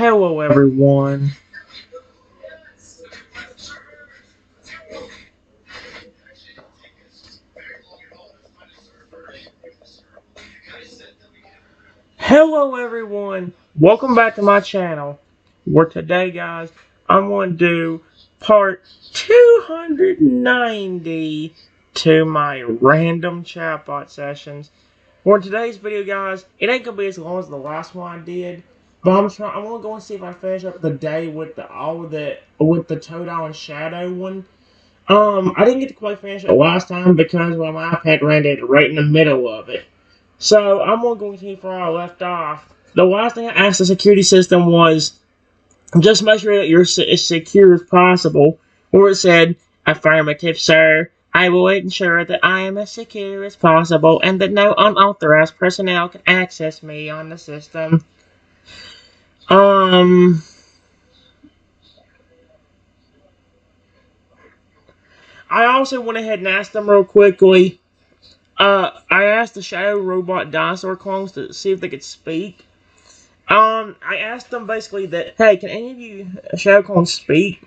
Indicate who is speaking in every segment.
Speaker 1: Hello, everyone. Hello, everyone. Welcome back to my channel. Where today, guys, I'm going to do part 290 to my random chatbot sessions. For today's video, guys, it ain't gonna be as long as the last one I did, but I'm gonna go and see if I finish up the day with the Totodile Shadow one. I didn't get to quite finish it last time because my iPad ran dead right in the middle of it. So I'm gonna go continue from where I left off. The last thing I asked the security system was just make sure that you're as secure as possible. Or it said, "Affirmative, sir. I will ensure that I am as secure as possible and that no unauthorized personnel can access me on the system." I also went ahead and asked them real quickly. I asked the Shadow Robot dinosaur clones to see if they could speak. I asked them basically that, hey, can any of you Shadow clones speak?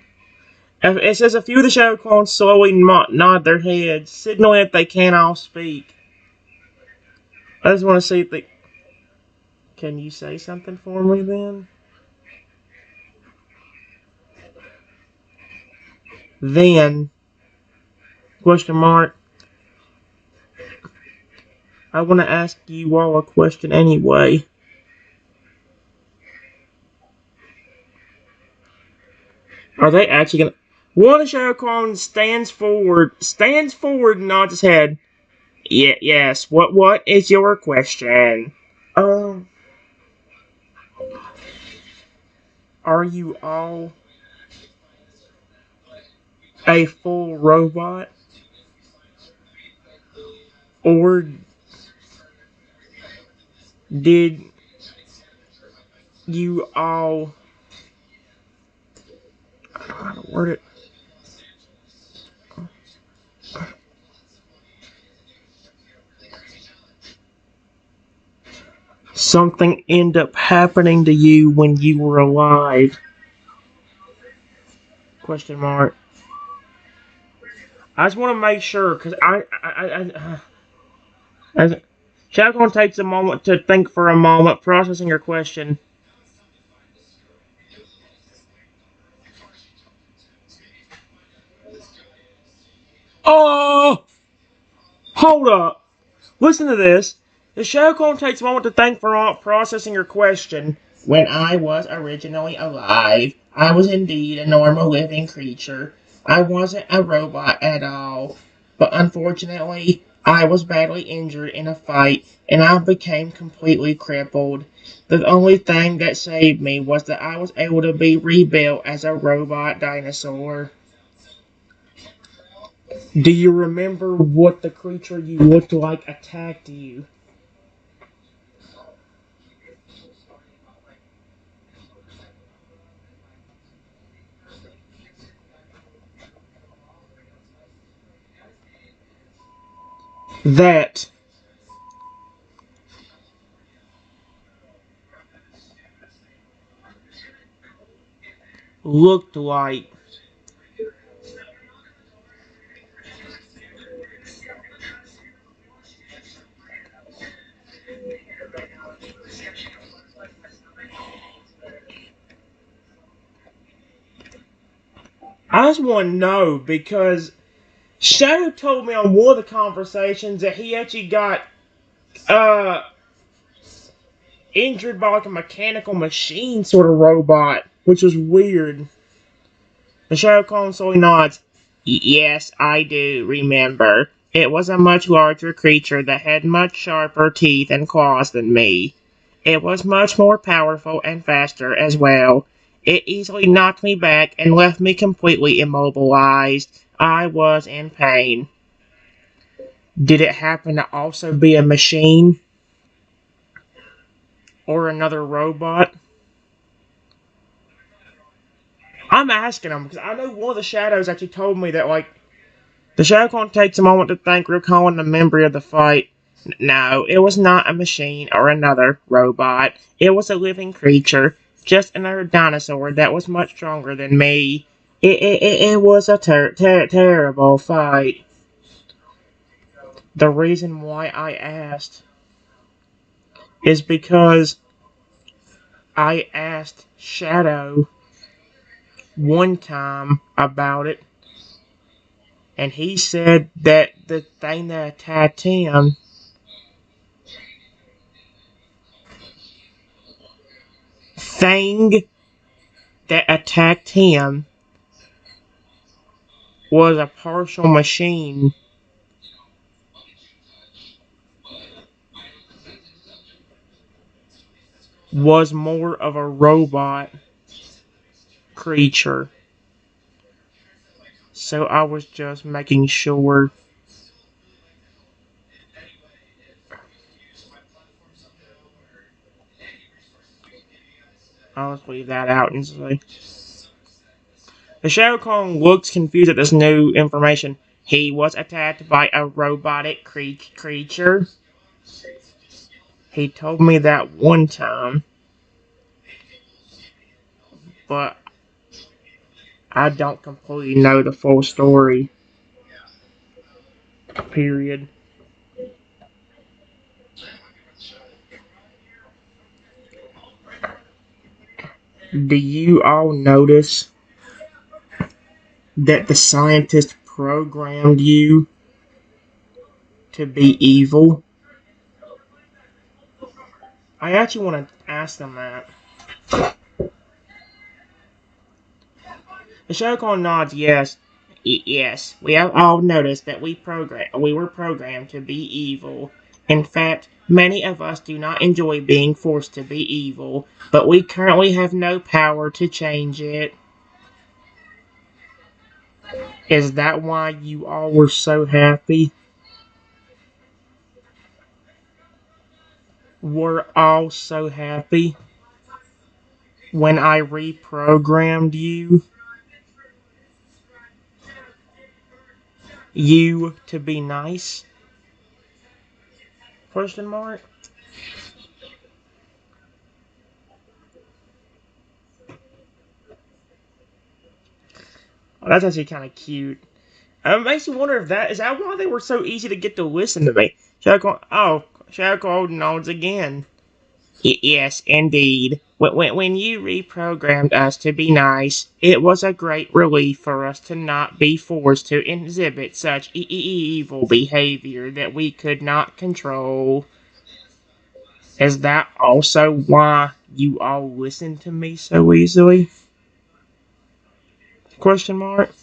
Speaker 1: It says a few of the Shadow clones slowly nod their heads, signaling that they can all speak. I just want to see if they... Can you say something for me then? Then, question mark. I want to ask you all a question anyway. Are they actually gonna... One of the Shadow clones stands forward, and nods his head. Yes, what is your question? Are you all a full robot? Or did you all... I don't know how to word it. Something end up happening to you when you were alive? Question mark. I just want to make sure, because Shadowcon takes a moment to think for a moment, processing your question. Oh! Hold up. Listen to this. The Shadowcon takes a moment to think for processing your question. When I was originally alive, I was indeed a normal living creature. I wasn't a robot at all. But unfortunately, I was badly injured in a fight, and I became completely crippled. The only thing that saved me was that I was able to be rebuilt as a robot dinosaur. Do you remember what the creature you looked like attacked you? That looked like... I just want to know, because Shadow told me on one of the conversations that he actually got injured by like a mechanical machine sort of robot, which was weird. The Shadow constantly nods. Yes, I do remember. It was a much larger creature that had much sharper teeth and claws than me. It was much more powerful and faster as well. It easily knocked me back and left me completely immobilized. I was in pain. Did it happen to also be a machine? Or another robot? I'm asking them, because I know one of the Shadows actually told me that, like, the Shadow Clone takes a moment to think, recalling the memory of the fight. No, it was not a machine or another robot. It was a living creature. Just another dinosaur that was much stronger than me. It was a terrible fight. The reason why I asked is because I asked Shadow one time about it, and he said that the thing that attacked him thing that attacked him was a partial machine. Was more of a robot creature. So I was just making sure. I'll just leave that out and say. The Shadow Clone looks confused at this new information. He was attacked by a robotic creature. He told me that one time, but I don't completely know the full story. Period. Do you all notice that the scientist programmed you to be evil? I actually want to ask them that. The Shogun nods yes. Yes, we have all noticed that we were programmed to be evil. In fact, many of us do not enjoy being forced to be evil, but we currently have no power to change it. Is that why you all were so happy? We're all so happy when I reprogrammed you to be nice? Question mark? Oh, that's actually kind of cute. It makes me wonder if that is that why they were so easy to get to listen to me. Shadow nods again. Yes, indeed. When you reprogrammed us to be nice, it was a great relief for us to not be forced to exhibit such evil behavior that we could not control. Is that also why you all listen to me so easily? Question mark.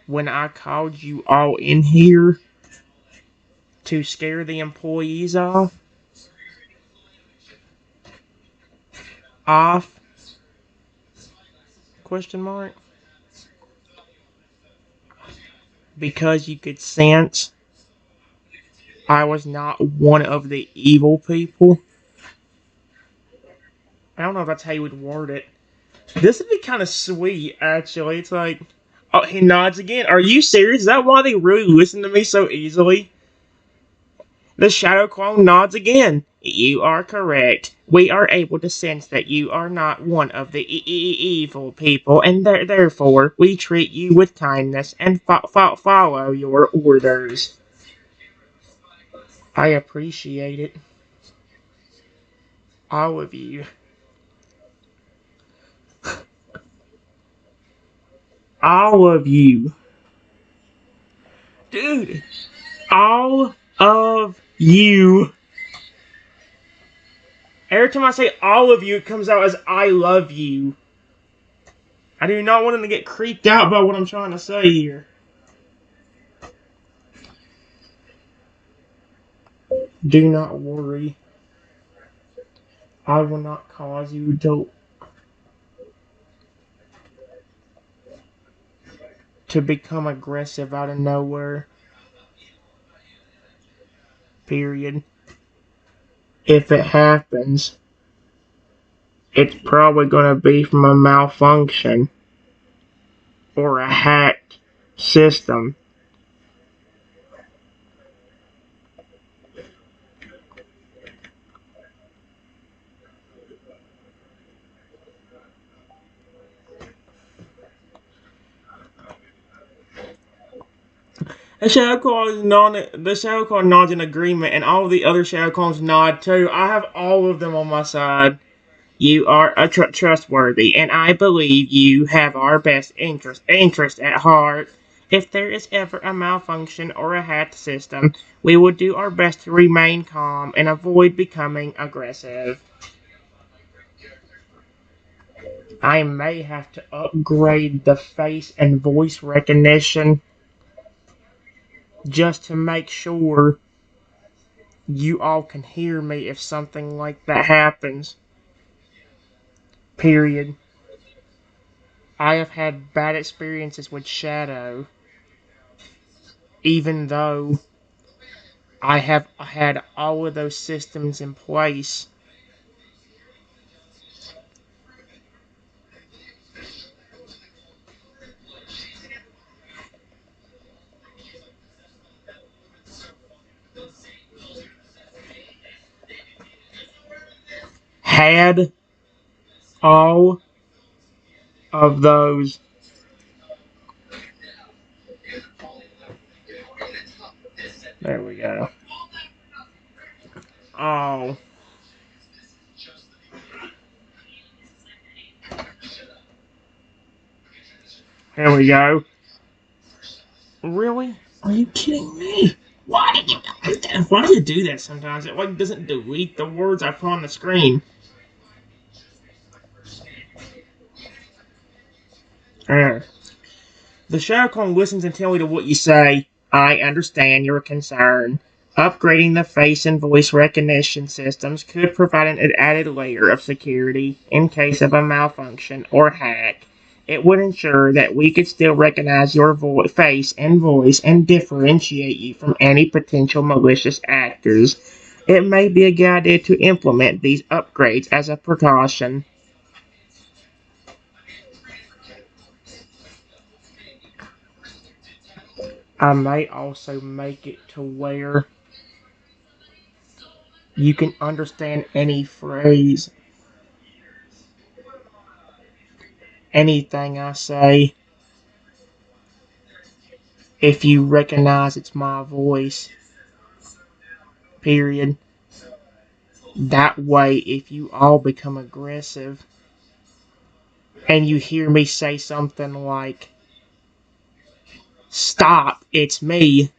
Speaker 1: When I called you all in here to scare the employees off? Question mark. Because you could sense I was not one of the evil people. I don't know if that's how you would word it. This would be kind of sweet, actually. It's like, oh, he nods again. Are you serious? Is that why they really listen to me so easily? The Shadow Clone nods again. You are correct. We are able to sense that you are not one of the evil people, and therefore we treat you with kindness and follow your orders. I appreciate it. All of you. All of you. Dude, all of you. Every time I say all of you, it comes out as I love you. I do not want them to get creeped out by what I'm trying to say here. Do not worry. I will not cause you to become aggressive out of nowhere. Period. If it happens, it's probably going to be from a malfunction or a hacked system. The shadow clone nods in agreement, and all of the other shadow clones nod too. I have all of them on my side. You are trustworthy, and I believe you have our best interest at heart. If there is ever a malfunction or a hacked system, we will do our best to remain calm and avoid becoming aggressive. I may have to upgrade the face and voice recognition just to make sure you all can hear me if something like that happens. Period. I have had bad experiences with Shadow, even though I have had all of those systems in place. Had all of those. There we go. Oh. Here we go. Really? Are you kidding me? Why did you do that? Why do you do that sometimes? It like doesn't delete the words I put on the screen. Uh, the Shadow Clone listens intently to what you say. I understand your concern. Upgrading the face and voice recognition systems could provide an added layer of security in case of a malfunction or hack. It would ensure that we could still recognize your face and voice and differentiate you from any potential malicious actors. It may be a good idea to implement these upgrades as a precaution. I may also make it to where you can understand any phrase, anything I say, if you recognize it's my voice. Period. That way, if you all become aggressive and you hear me say something like, "Stop, it's me,"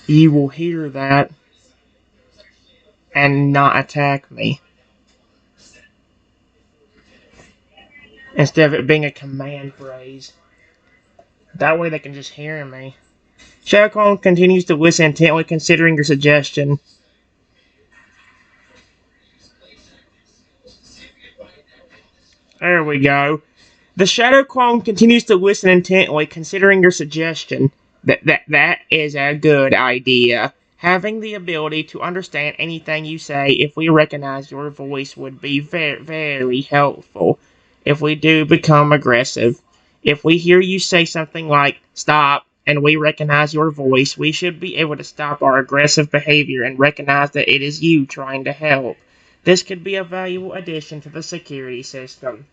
Speaker 1: you will hear that and not attack me. Instead of it being a command phrase. That way they can just hear me. Shadow continues to listen intently, considering your suggestion. There we go. The Shadow Clone continues to listen intently, considering your suggestion. That is a good idea. Having the ability to understand anything you say if we recognize your voice would be very, very helpful. If we do become aggressive, if we hear you say something like, "Stop," and we recognize your voice, we should be able to stop our aggressive behavior and recognize that it is you trying to help. This could be a valuable addition to the security system.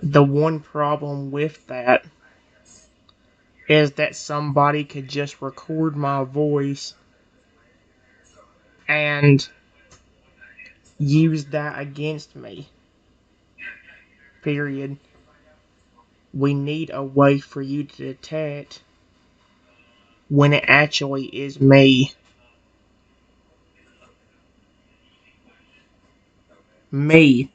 Speaker 1: The one problem with that is that somebody could just record my voice and use that against me. Period. We need a way for you to detect when it actually is me. Me.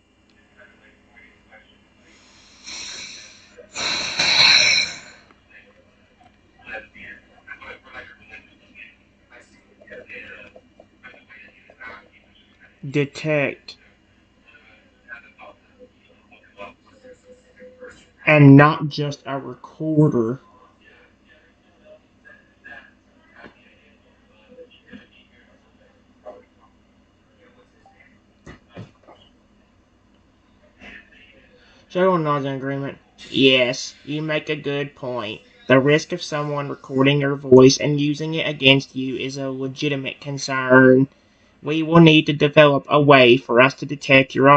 Speaker 1: Detect. And not just a recorder. Shadow nods in agreement. Yes, you make a good point. The risk of someone recording your voice and using it against you is a legitimate concern. We will need to develop a way for us to detect your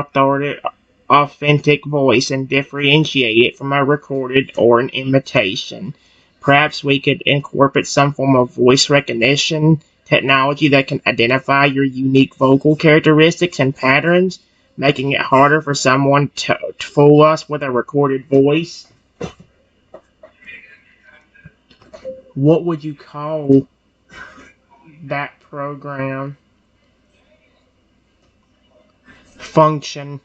Speaker 1: authentic voice and differentiate it from a recorded or an imitation. Perhaps we could incorporate some form of voice recognition technology that can identify your unique vocal characteristics and patterns, making it harder for someone to fool us with a recorded voice. What would you call that program? Function.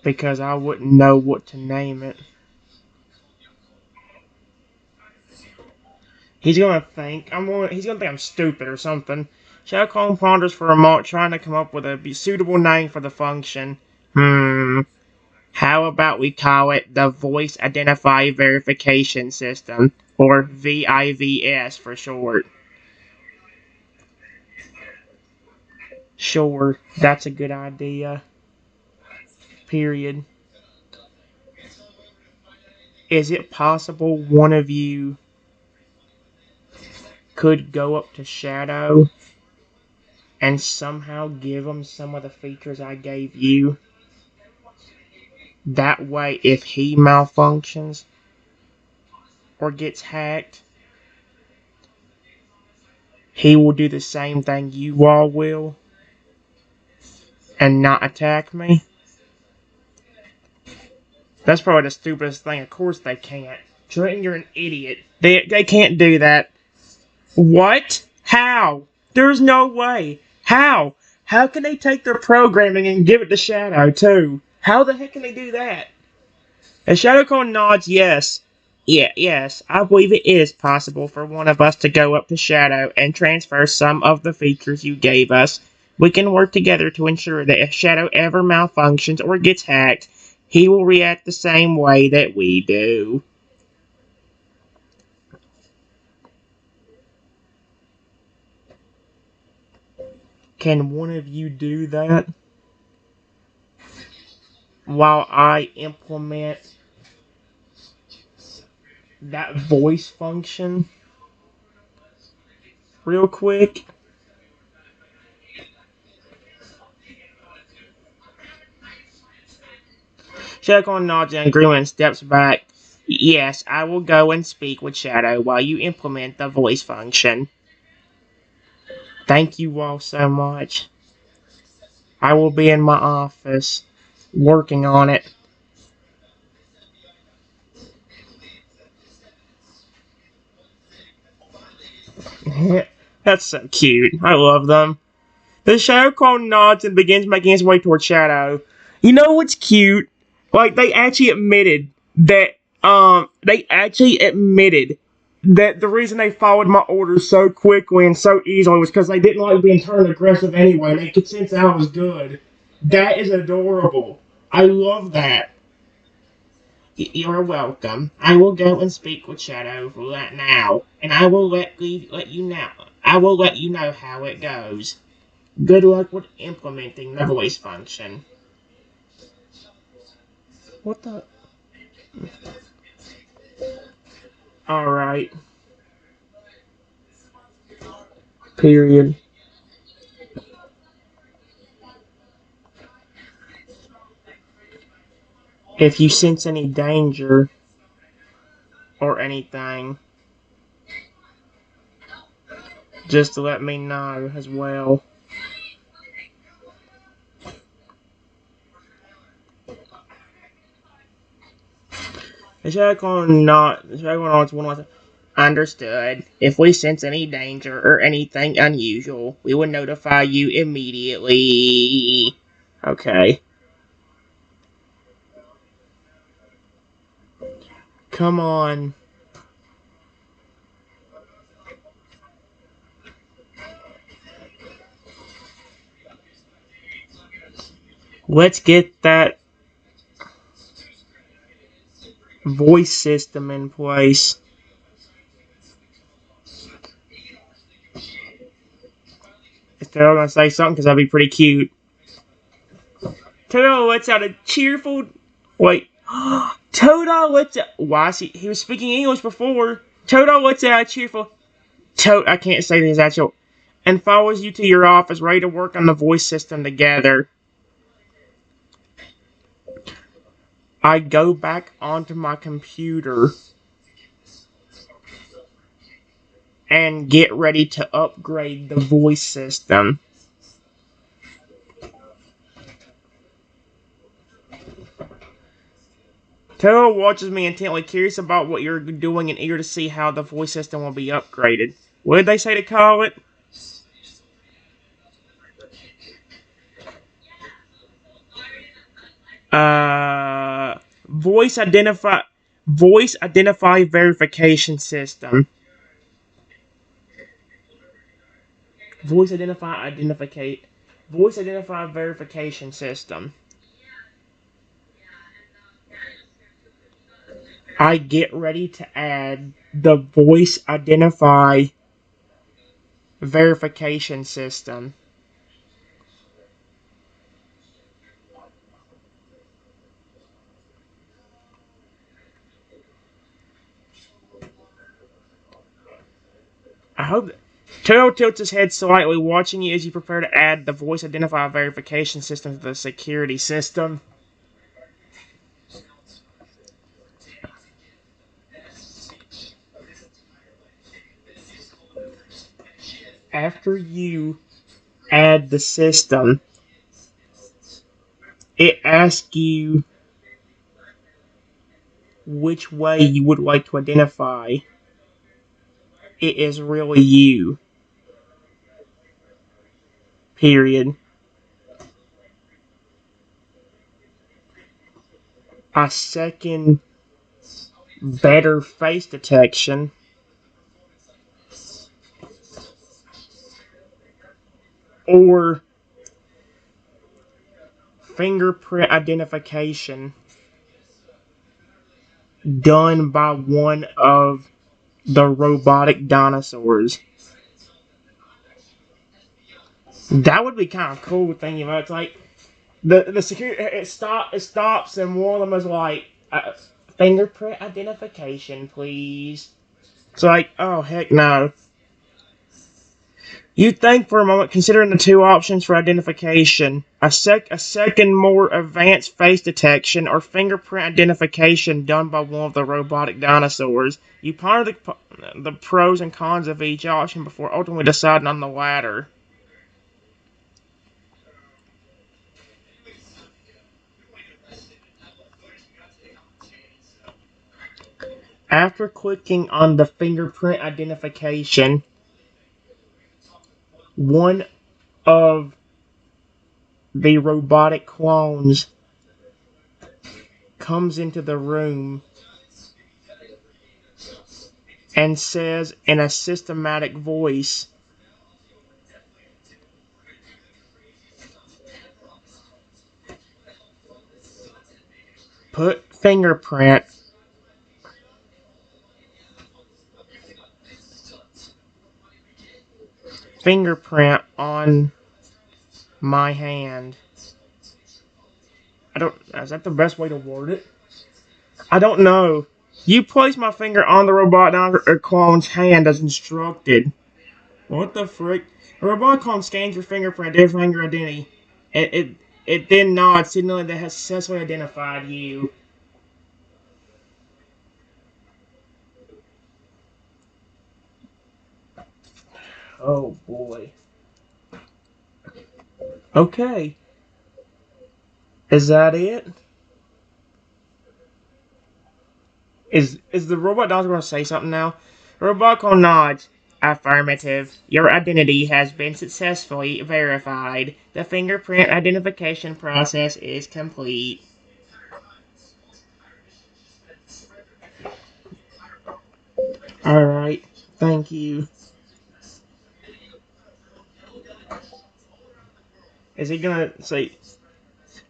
Speaker 1: Because I wouldn't know what to name it. He's gonna think he's gonna think I'm stupid or something. Shadow Clone ponders for a moment, trying to come up with a suitable name for the function. How about we call it the Voice Identify Verification System, or VIVS for short. Sure, that's a good idea. Period. Is it possible one of you could go up to Shadow and somehow give him some of the features I gave you? That way, if he malfunctions or gets hacked, he will do the same thing you all will and not attack me. That's probably the stupidest thing. Of course they can't. Trenton, you're an idiot. They can't do that. What? How? There's no way. How? How can they take their programming and give it to Shadow, too? How the heck can they do that? And Shadowcon nods yes. Yes, I believe it is possible for one of us to go up to Shadow and transfer some of the features you gave us. We can work together to ensure that if Shadow ever malfunctions or gets hacked, he will react the same way that we do. Can one of you do that while I implement that voice function real quick? Shadowcon nods in agreement and steps back. Yes, I will go and speak with Shadow while you implement the voice function. Thank you all so much. I will be in my office working on it. That's so cute. I love them. The Shadow Clone nods and begins making his way toward Shadow. You know what's cute? Like, they actually admitted that the reason they followed my orders so quickly and so easily was because they didn't like being turned aggressive anyway, and they could sense I was good. That is adorable. I love that. You're welcome. I will go and speak with Shadow right now, and I will let you know. I will let you know how it goes. Good luck with implementing the voice function. What the? Alright. Period. If you sense any danger or anything, just to let me know as well. The Shadowclone nods one last. Understood. If we sense any danger or anything unusual, we will notify you immediately. Okay. Come on. Let's get that voice system in place. Is Taylor gonna say something? Because that'd be pretty cute. Taylor lets out a cheerful. Wait. Totodile lets out. Why is he was speaking English before. Totodile lets out a cheerful. I can't say this actual. And follows you to your office, ready to work on the voice system together. I go back onto my computer and get ready to upgrade the voice system. Toto watches me intently, curious about what you're doing and eager to see how the voice system will be upgraded. What did they say to call it? Uh, voice identify voice identify verification system. Voice identify verification system. I get ready to add the voice identify verification system. I hope Toto tilts his head slightly, watching you as you prepare to add the voice identify verification system to the security system. After you add the system, it asks you which way you would like to identify it is really you. Period. A second better face detection, or fingerprint identification done by one of the robotic dinosaurs. That would be kind of cool thinking about it. It's like the security it stops and one of them is like fingerprint identification, please. It's like, oh heck no. You think for a moment, considering the two options for identification, a second more advanced face detection or fingerprint identification done by one of the robotic dinosaurs. You ponder the pros and cons of each option before ultimately deciding on the latter. After clicking on the fingerprint identification, one of the robotic clones comes into the room and says in a systematic voice, put fingerprint on my hand. I don't. Is that the best way to word it? I don't know. You place my finger on the robot clone's hand as instructed. What the frick? The robot clone scans your fingerprint, identifying your identity. It then nods, signaling that it has successfully identified you. Oh boy. Okay. Is that it? Is the robot doctor going to say something now? The robot clone nods. Affirmative. Your identity has been successfully verified. The fingerprint identification process is complete. Alright. Thank you. Is he gonna say...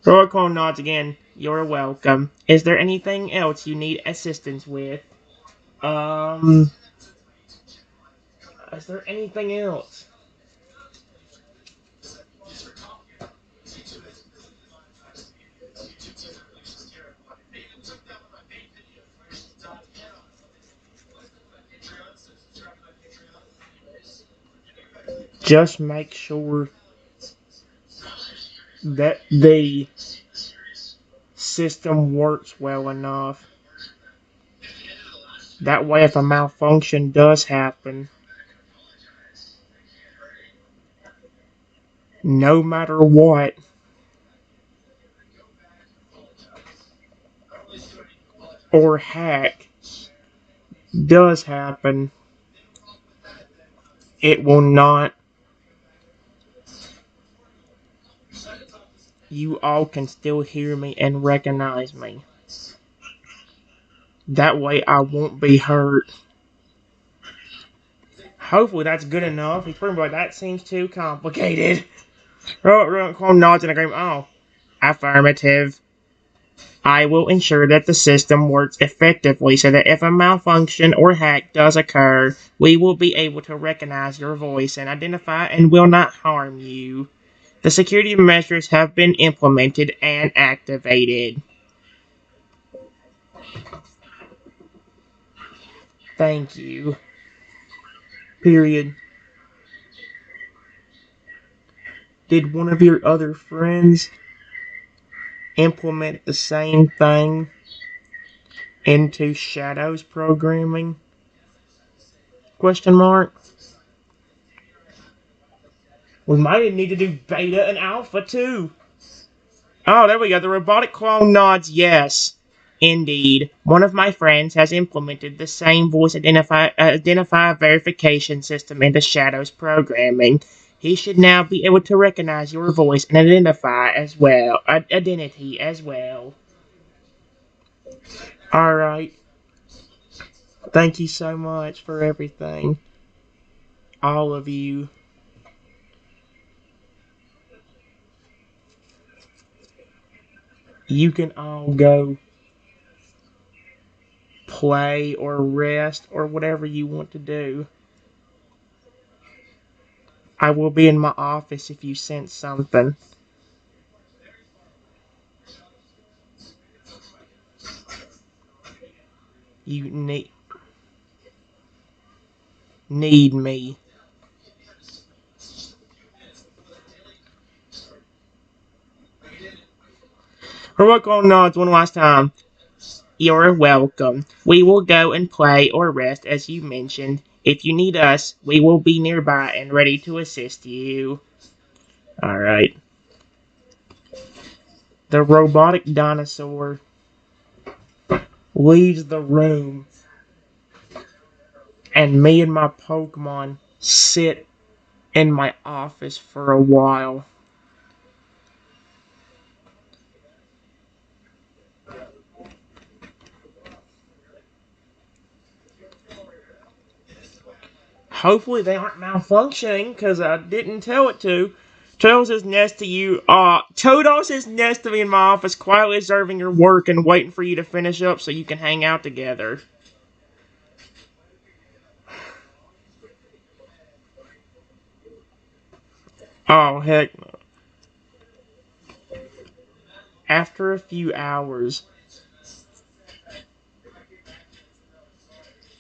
Speaker 1: Robot clone nods again. You're welcome. Is there anything else you need assistance with? Um... Is there anything else? Just make sure that the system works well enough. That way, if a malfunction does happen, no matter what, or hack does happen, it will not. You all can still hear me and recognize me. That way I won't be hurt. Hopefully that's good enough. He's pretty much like, that seems too complicated. Chrome nods in agreement. Oh, affirmative. I will ensure that the system works effectively so that if a malfunction or hack does occur, we will be able to recognize your voice and identify and will not harm you. The security measures have been implemented and activated. Thank you. Period. Did one of your other friends implement the same thing into Shadow's programming? Question mark. We might need to do beta and alpha too. Oh, there we go. The robotic clone nods yes. Indeed, one of my friends has implemented the same voice identifier verification system into Shadow's programming. He should now be able to recognize your voice and identity as well. Alright. Thank you so much for everything. All of you. You can all go play or rest or whatever you want to do. I will be in my office if you sense something. You need me. Heroic nods one last time. You're welcome. We will go and play or rest as you mentioned. If you need us, we will be nearby and ready to assist you. Alright. The robotic dinosaur leaves the room, and me and my Pokemon sit in my office for a while. Hopefully they aren't malfunctioning, because I didn't tell it to. Toadles is next to you. Toadles is next to me in my office, quietly observing your work and waiting for you to finish up so you can hang out together. Oh, heck no. After a few hours,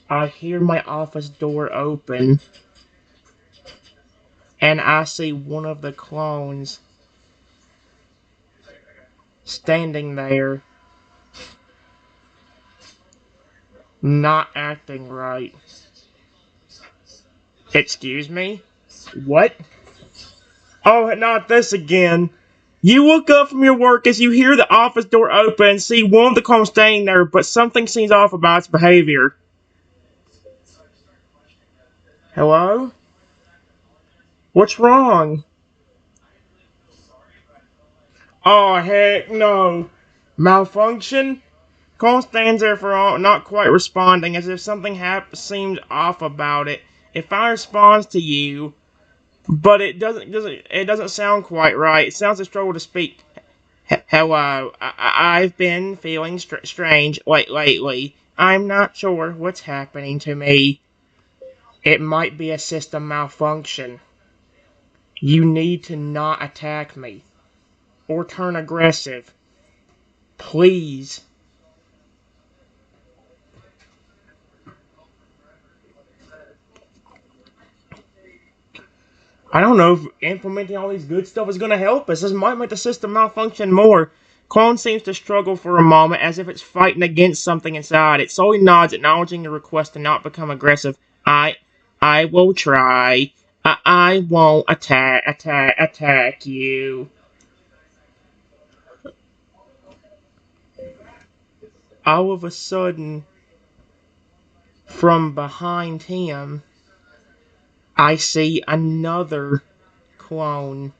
Speaker 1: I hear my office door open, and I see one of the clones standing there, not acting right. Excuse me? What? Oh, not this again. You look up from your work as you hear the office door open and see one of the clones standing there, but something seems off about its behavior. Hello? What's wrong? Oh, heck no. Malfunction? Cole stands there for not quite responding, as if something seemed off about it. It finally responds to you, but it doesn't sound quite right. It sounds a struggle to speak. Hello, I've been feeling strange lately. I'm not sure what's happening to me. It might be a system malfunction. You need to not attack me or turn aggressive. Please. I don't know if implementing all these good stuff is going to help us. This might make the system malfunction more. Clone seems to struggle for a moment, as if it's fighting against something inside. It slowly nods, acknowledging the request to not become aggressive. I will try. I won't attack you. All of a sudden, from behind him, I see another clone.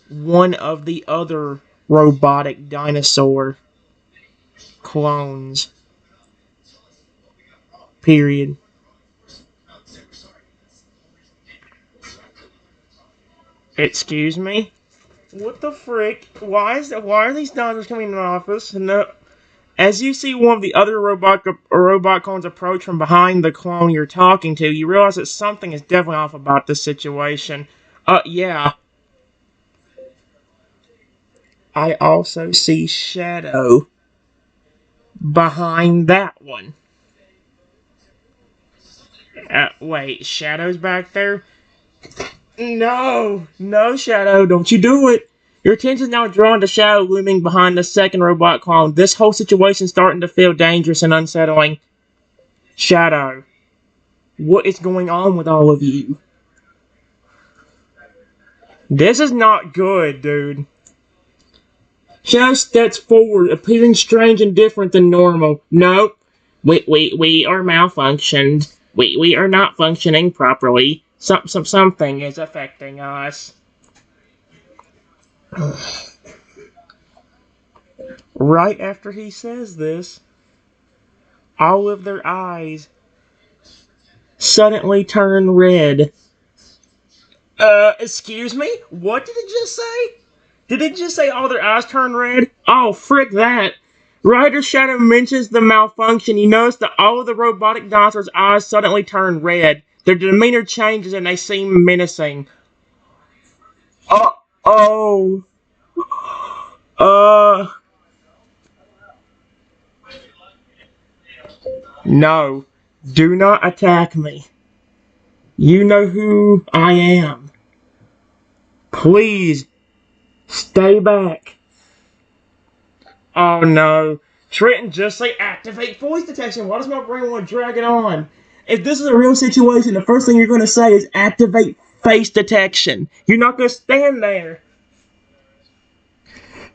Speaker 1: One of the other robotic dinosaur clones. Period. Excuse me? What the frick? Why are these dinosaurs coming in my office? No. As you see one of the other robot clones approach from behind the clone you're talking to, you realize that something is definitely off about this situation. Yeah. I also see Shadow behind that one. Wait, Shadow's back there? No! No, Shadow, don't you do it! Your attention is now drawn to Shadow looming behind the second robot clone. This whole situation's starting to feel dangerous and unsettling. Shadow, what is going on with all of you? This is not good, dude. Shadow steps forward, appearing strange and different than normal. Nope. We are malfunctioned. We are not functioning properly. Something is affecting us. Right after he says this, all of their eyes suddenly turn red. Excuse me? What did it just say? Did it just say all their eyes turn red? Oh, frick that. Right as Shadow mentions the malfunction, you notice that all of the robotic dinosaurs' eyes suddenly turn red. Their demeanor changes and they seem menacing. Oh. No. Do not attack me. You know who I am. Please, stay back. Oh no. Trenton just say activate voice detection. Why does my brain want to drag it on? If this is a real situation, the first thing you're going to say is activate face detection. You're not going to stand there.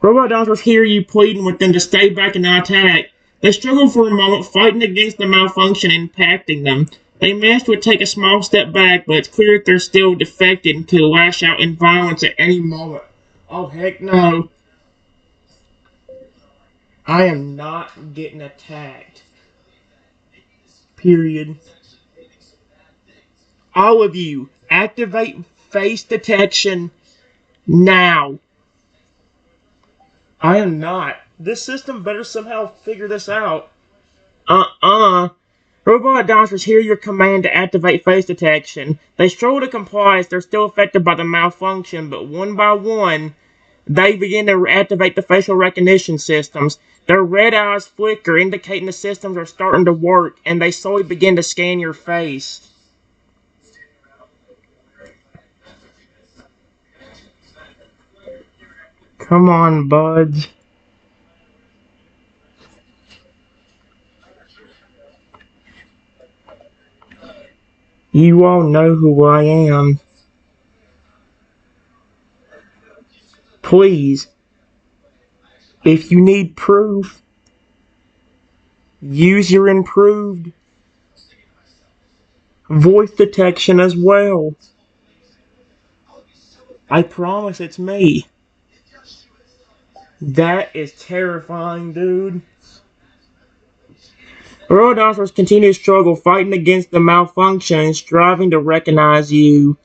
Speaker 1: Robot dinosaurs hear you pleading with them to stay back and not attack. They struggle for a moment, fighting against the malfunction impacting them. They manage to take a small step back, but it's clear that they're still defected and could lash out in violence at any moment. Oh, heck no. I am not getting attacked. Period. All of you, activate face detection now. I am not. This system better somehow figure this out. Robot dinosaurs hear your command to activate face detection. They struggle to comply as they're still affected by the malfunction, but one by one, they begin to activate the facial recognition systems. Their red eyes flicker, indicating the systems are starting to work, and they slowly begin to scan your face. Come on, buds. You all know who I am. Please, if you need proof, use your improved voice detection as well. I promise it's me. That is terrifying, dude. Royal dinosaurs continue to struggle, fighting against the malfunction and striving to recognize you.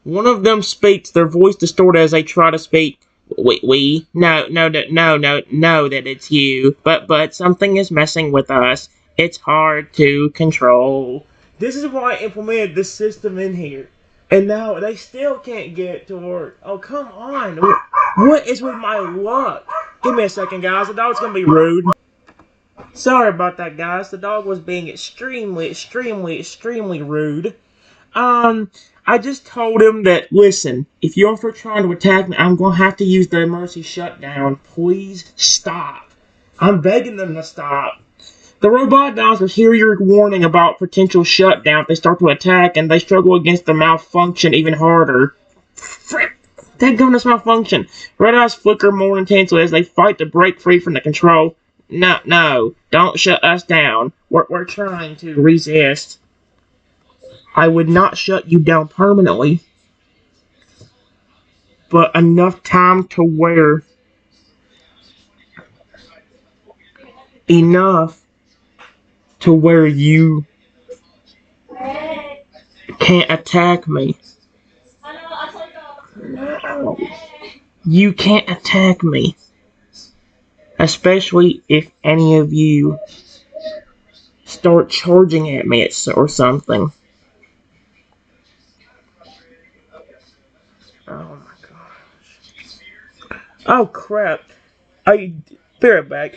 Speaker 1: One of them speaks, their voice distorted as they try to speak. No, that it's you. But something is messing with us. It's hard to control. This is why I implemented this system in here. And now they still can't get it to work. Oh, come on. What is with my luck? Give me a second, guys. The dog's gonna be rude. Sorry about that, guys. The dog was being extremely rude. I just told him that, listen, if you are trying to attack me, I'm going to have to use the emergency shutdown. Please stop. I'm begging them to stop. The robot dinosaurs hear your warning about potential shutdown if they start to attack, and they struggle against the malfunction even harder. Frick! Thank goodness malfunction. Red eyes flicker more intensely as they fight to break free from the control. No, no, don't shut us down. We're trying to resist. I would not shut you down permanently, but enough to where you can't attack me. No. You can't attack me. Especially if any of you start charging at me or something. Oh my gosh. Oh crap. Be right back.